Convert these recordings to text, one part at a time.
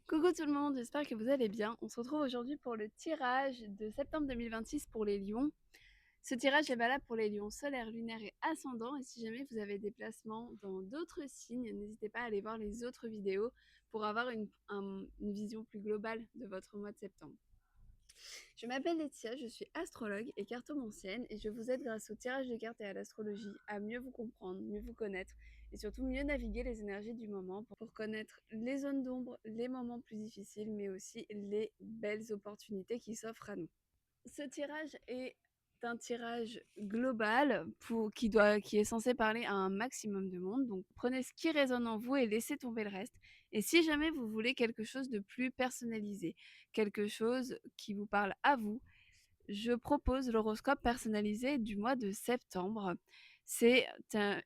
Coucou tout le monde, j'espère que vous allez bien. On se retrouve aujourd'hui pour le tirage de septembre 2026 pour les lions. Ce tirage est valable pour les lions solaires, lunaires et ascendants. Et si jamais vous avez des placements dans d'autres signes, n'hésitez pas à aller voir les autres vidéos pour avoir une vision plus globale de votre mois de septembre. Je m'appelle Laetitia, je suis astrologue et cartomancienne et je vous aide grâce au tirage de cartes et à l'astrologie à mieux vous comprendre, mieux vous connaître et surtout mieux naviguer les énergies du moment pour connaître les zones d'ombre, les moments plus difficiles mais aussi les belles opportunités qui s'offrent à nous. Ce tirage est un tirage global qui est censé parler à un maximum de monde. Donc prenez ce qui résonne en vous et laissez tomber le reste. Et si jamais vous voulez quelque chose de plus personnalisé, quelque chose qui vous parle à vous, je propose l'horoscope personnalisé du mois de septembre. C'est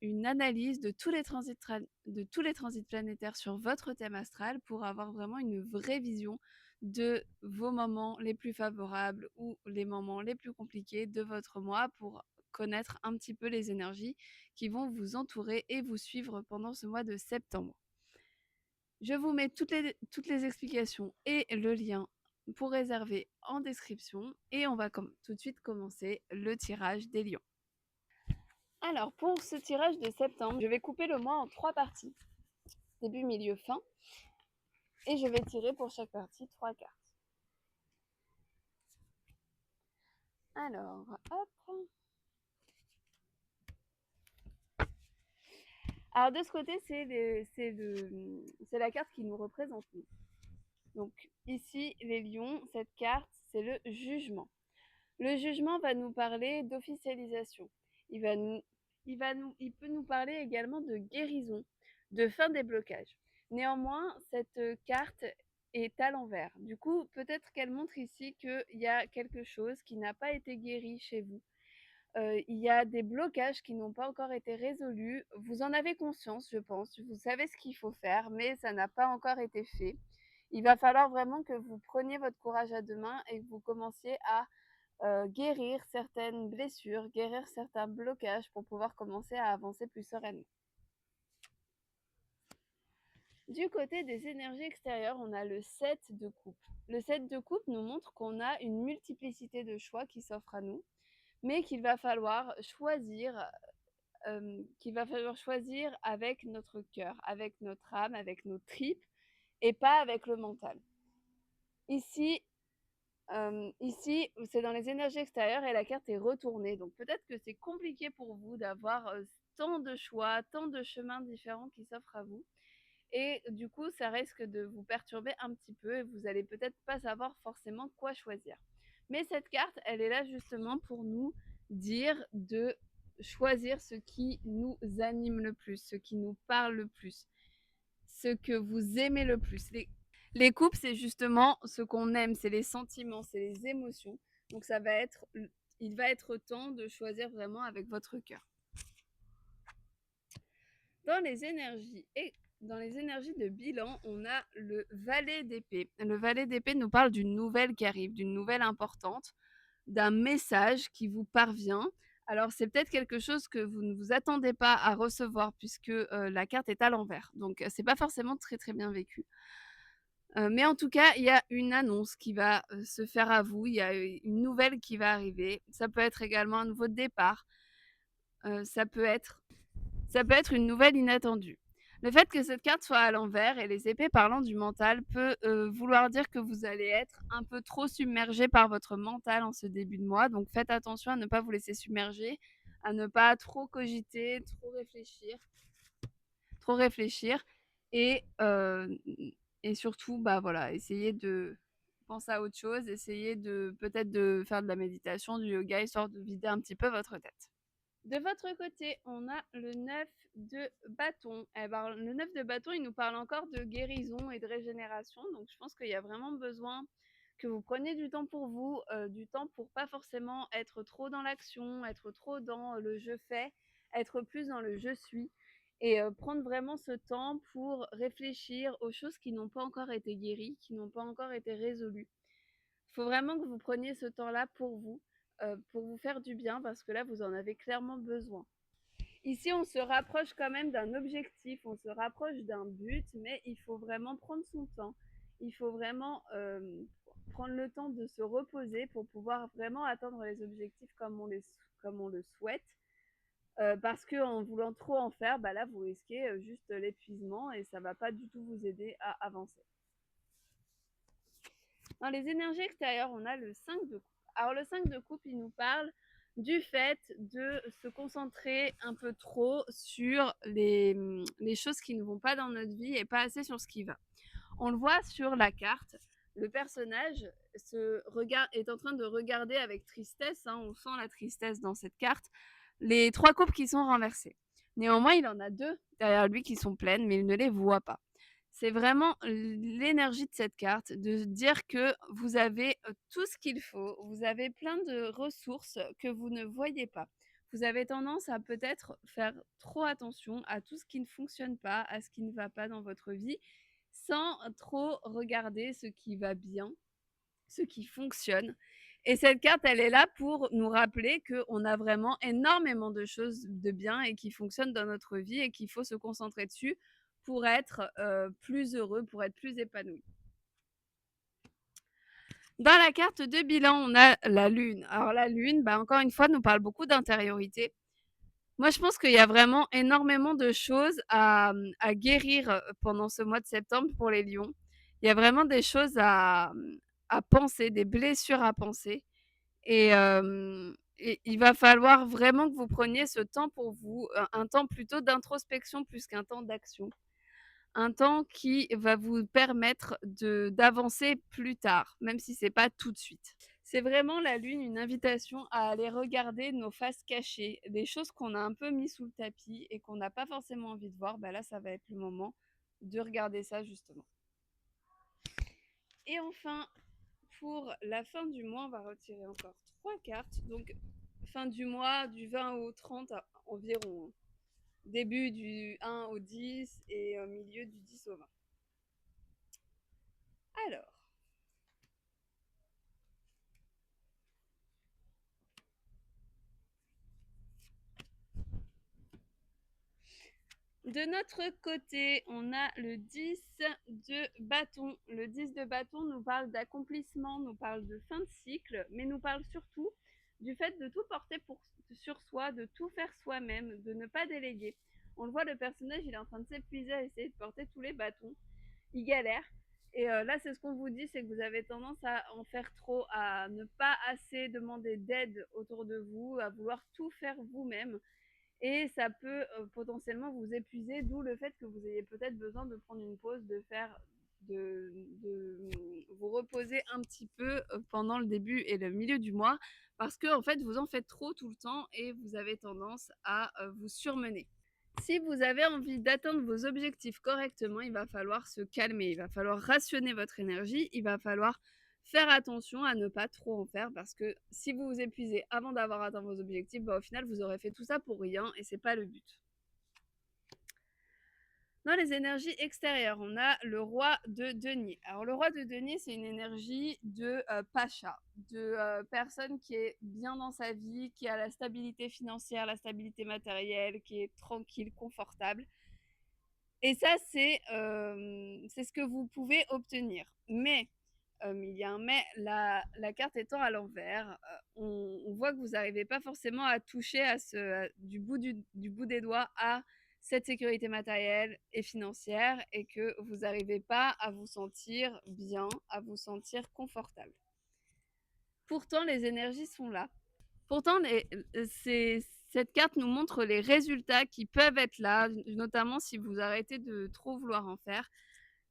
une analyse de tous les transits planétaires sur votre thème astral pour avoir vraiment une vraie vision de vos moments les plus favorables ou les moments les plus compliqués de votre mois pour connaître un petit peu les énergies qui vont vous entourer et vous suivre pendant ce mois de septembre. Je vous mets toutes les explications et le lien pour réserver en description et on va tout de suite commencer le tirage des lions. Alors pour ce tirage de septembre, je vais couper le mois en 3 parties, début, milieu, fin, et je vais tirer pour chaque partie 3 cartes. Alors, hop. Alors de ce côté, c'est la carte qui nous représente nous. Donc ici, les lions, cette carte, c'est le jugement. Le jugement va nous parler d'officialisation. Il va nous, il peut nous parler également de guérison, de fin des blocages. Néanmoins, cette carte est à l'envers. Du coup, peut-être qu'elle montre ici qu'il y a quelque chose qui n'a pas été guéri chez vous. Il y a des blocages qui n'ont pas encore été résolus. Vous en avez conscience, je pense. Vous savez ce qu'il faut faire, mais ça n'a pas encore été fait. Il va falloir vraiment que vous preniez votre courage à deux mains et que vous commenciez à guérir certaines blessures, guérir certains blocages pour pouvoir commencer à avancer plus sereinement. Du côté des énergies extérieures, on a le 7 de coupe. Le 7 de coupe nous montre qu'on a une multiplicité de choix qui s'offrent à nous, mais qu'il va falloir choisir avec notre cœur, avec notre âme, avec nos tripes, et pas avec le mental. Ici, c'est dans les énergies extérieures et la carte est retournée. Donc peut-être que c'est compliqué pour vous d'avoir tant de choix, tant de chemins différents qui s'offrent à vous. Et du coup, ça risque de vous perturber un petit peu et vous allez peut-être pas savoir forcément quoi choisir. Mais cette carte, elle est là justement pour nous dire de choisir ce qui nous anime le plus, ce qui nous parle le plus, ce que vous aimez le plus. Les couples, c'est justement ce qu'on aime, c'est les sentiments, c'est les émotions. Donc il va être temps de choisir vraiment avec votre cœur. Dans les énergies dans les énergies de bilan, on a le valet d'épée. Le valet d'épée nous parle d'une nouvelle qui arrive, d'une nouvelle importante, d'un message qui vous parvient. Alors c'est peut-être quelque chose que vous ne vous attendez pas à recevoir puisque la carte est à l'envers. Donc c'est pas forcément très très bien vécu. Mais en tout cas, il y a une annonce qui va se faire à vous, il y a une nouvelle qui va arriver. Ça peut être également un nouveau départ, ça peut être une nouvelle inattendue. Le fait que cette carte soit à l'envers et les épées parlant du mental peut vouloir dire que vous allez être un peu trop submergé par votre mental en ce début de mois. Donc faites attention à ne pas vous laisser submerger, à ne pas trop cogiter, trop réfléchir et surtout, bah voilà, essayez de penser à autre chose, essayez de peut-être de faire de la méditation, du yoga, histoire de vider un petit peu votre tête. De votre côté, on a le 9 de bâton. Eh ben, le 9 de bâton, il nous parle encore de guérison et de régénération. Donc, je pense qu'il y a vraiment besoin que vous preniez du temps pour vous, du temps pour pas forcément être trop dans l'action, être trop dans le je fais, être plus dans le je suis et prendre vraiment ce temps pour réfléchir aux choses qui n'ont pas encore été guéries, qui n'ont pas encore été résolues. Il faut vraiment que vous preniez ce temps-là pour vous faire du bien, parce que là, vous en avez clairement besoin. Ici, on se rapproche quand même d'un objectif, on se rapproche d'un but, mais il faut vraiment prendre son temps. Il faut vraiment prendre le temps de se reposer pour pouvoir vraiment atteindre les objectifs comme on le souhaite. Parce qu'en voulant trop en faire, bah là, vous risquez juste l'épuisement et ça ne va pas du tout vous aider à avancer. Dans les énergies extérieures, on a le 5 de coupe. Alors le 5 de coupe, il nous parle du fait de se concentrer un peu trop sur les choses qui ne vont pas dans notre vie et pas assez sur ce qui va. On le voit sur la carte. Le personnage est en train de regarder avec tristesse, hein, on sent la tristesse dans cette carte, les 3 coupes qui sont renversées. Néanmoins, il en a 2 derrière lui qui sont pleines, mais il ne les voit pas. C'est vraiment l'énergie de cette carte, de dire que vous avez tout ce qu'il faut, vous avez plein de ressources que vous ne voyez pas. Vous avez tendance à peut-être faire trop attention à tout ce qui ne fonctionne pas, à ce qui ne va pas dans votre vie, sans trop regarder ce qui va bien, ce qui fonctionne. Et cette carte, elle est là pour nous rappeler qu'on a vraiment énormément de choses de bien et qui fonctionnent dans notre vie et qu'il faut se concentrer dessus pour être plus heureux, pour être plus épanoui. Dans la carte de bilan, on a la lune. Alors la lune, bah, encore une fois, nous parle beaucoup d'intériorité. Moi, je pense qu'il y a vraiment énormément de choses à guérir pendant ce mois de septembre pour les lions. Il y a vraiment des choses à penser, des blessures à penser. Et il va falloir vraiment que vous preniez ce temps pour vous, un temps plutôt d'introspection plus qu'un temps d'action. Un temps qui va vous permettre d'avancer plus tard, même si c'est pas tout de suite. C'est vraiment la lune, une invitation à aller regarder nos faces cachées, des choses qu'on a un peu mis sous le tapis et qu'on n'a pas forcément envie de voir. Bah là, ça va être le moment de regarder ça justement. Et enfin, pour la fin du mois, on va retirer encore 3 cartes. Donc, fin du mois, du 20 au 30 environ. Début du 1 au 10 et milieu du 10 au 20. Alors, de notre côté, on a le 10 de bâton. Le 10 de bâton nous parle d'accomplissement, nous parle de fin de cycle, mais nous parle surtout du fait de tout porter sur soi, de tout faire soi-même, de ne pas déléguer. On le voit, le personnage, il est en train de s'épuiser à essayer de porter tous les bâtons. Il galère. Et là, c'est ce qu'on vous dit, c'est que vous avez tendance à en faire trop, à ne pas assez demander d'aide autour de vous, à vouloir tout faire vous-même. Et ça peut potentiellement vous épuiser, d'où le fait que vous ayez peut-être besoin de prendre une pause, de vous reposer un petit peu pendant le début et le milieu du mois, parce que en fait vous en faites trop tout le temps et vous avez tendance à vous surmener. Si vous avez envie d'atteindre vos objectifs correctement, il va falloir se calmer, il va falloir rationner votre énergie, il va falloir faire attention à ne pas trop en faire parce que si vous vous épuisez avant d'avoir atteint vos objectifs, bah, au final, vous aurez fait tout ça pour rien et c'est pas le but. Dans les énergies extérieures, on a le roi de denier. Alors le roi de denier, c'est une énergie de pacha, de personne qui est bien dans sa vie, qui a la stabilité financière, la stabilité matérielle, qui est tranquille, confortable. Et ça, c'est ce que vous pouvez obtenir. Mais, il y a un mais, la carte étant à l'envers, on voit que vous n'arrivez pas forcément à toucher du bout des doigts à cette sécurité matérielle et financière et que vous n'arrivez pas à vous sentir bien, à vous sentir confortable. Pourtant, les énergies sont là. Pourtant, cette carte nous montre les résultats qui peuvent être là, notamment si vous arrêtez de trop vouloir en faire.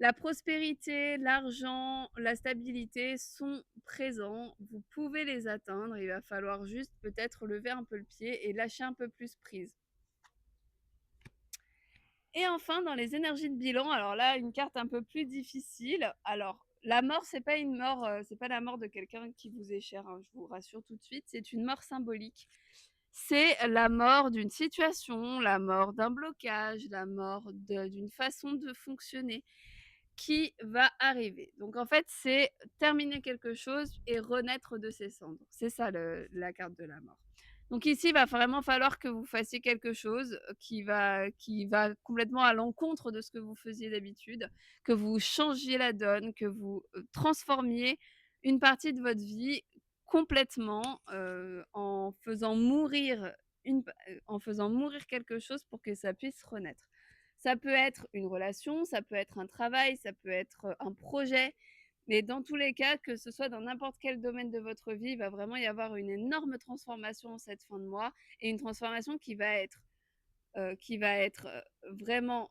La prospérité, l'argent, la stabilité sont présents. Vous pouvez les atteindre. Il va falloir juste peut-être lever un peu le pied et lâcher un peu plus prise. Et enfin, dans les énergies de bilan, alors là, une carte un peu plus difficile. Alors, la mort, c'est pas une mort, c'est pas la mort de quelqu'un qui vous est cher, hein, je vous rassure tout de suite. C'est une mort symbolique. C'est la mort d'une situation, la mort d'un blocage, la mort d'une façon de fonctionner qui va arriver. Donc en fait, c'est terminer quelque chose et renaître de ses cendres. C'est ça la carte de la mort. Donc ici, il va vraiment falloir que vous fassiez quelque chose qui va complètement à l'encontre de ce que vous faisiez d'habitude, que vous changiez la donne, que vous, transformiez une partie de votre vie complètement, en faisant mourir quelque chose pour que ça puisse renaître. Ça peut être une relation, ça peut être un travail, ça peut être, un projet, mais dans tous les cas, que ce soit dans n'importe quel domaine de votre vie, il va vraiment y avoir une énorme transformation en cette fin de mois et une transformation qui va être vraiment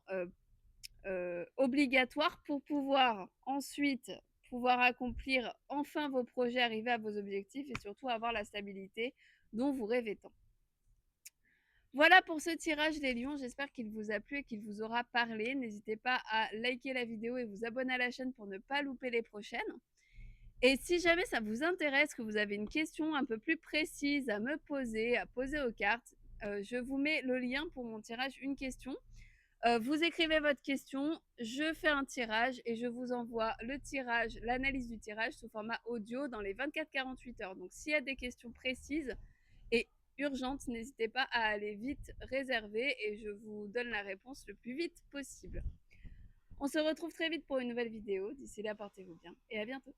obligatoire pour pouvoir ensuite pouvoir accomplir enfin vos projets, arriver à vos objectifs et surtout avoir la stabilité dont vous rêvez tant. Voilà pour ce tirage les lions, j'espère qu'il vous a plu et qu'il vous aura parlé. N'hésitez pas à liker la vidéo et vous abonner à la chaîne pour ne pas louper les prochaines. Et si jamais ça vous intéresse, que vous avez une question un peu plus précise à me poser, à poser aux cartes, je vous mets le lien pour mon tirage Une question. Vous écrivez votre question, je fais un tirage et je vous envoie le tirage, l'analyse du tirage sous format audio dans les 24-48 heures. Donc s'il y a des questions précises et urgentes, n'hésitez pas à aller vite réserver et je vous donne la réponse le plus vite possible. On se retrouve très vite pour une nouvelle vidéo. D'ici là, portez-vous bien et à bientôt.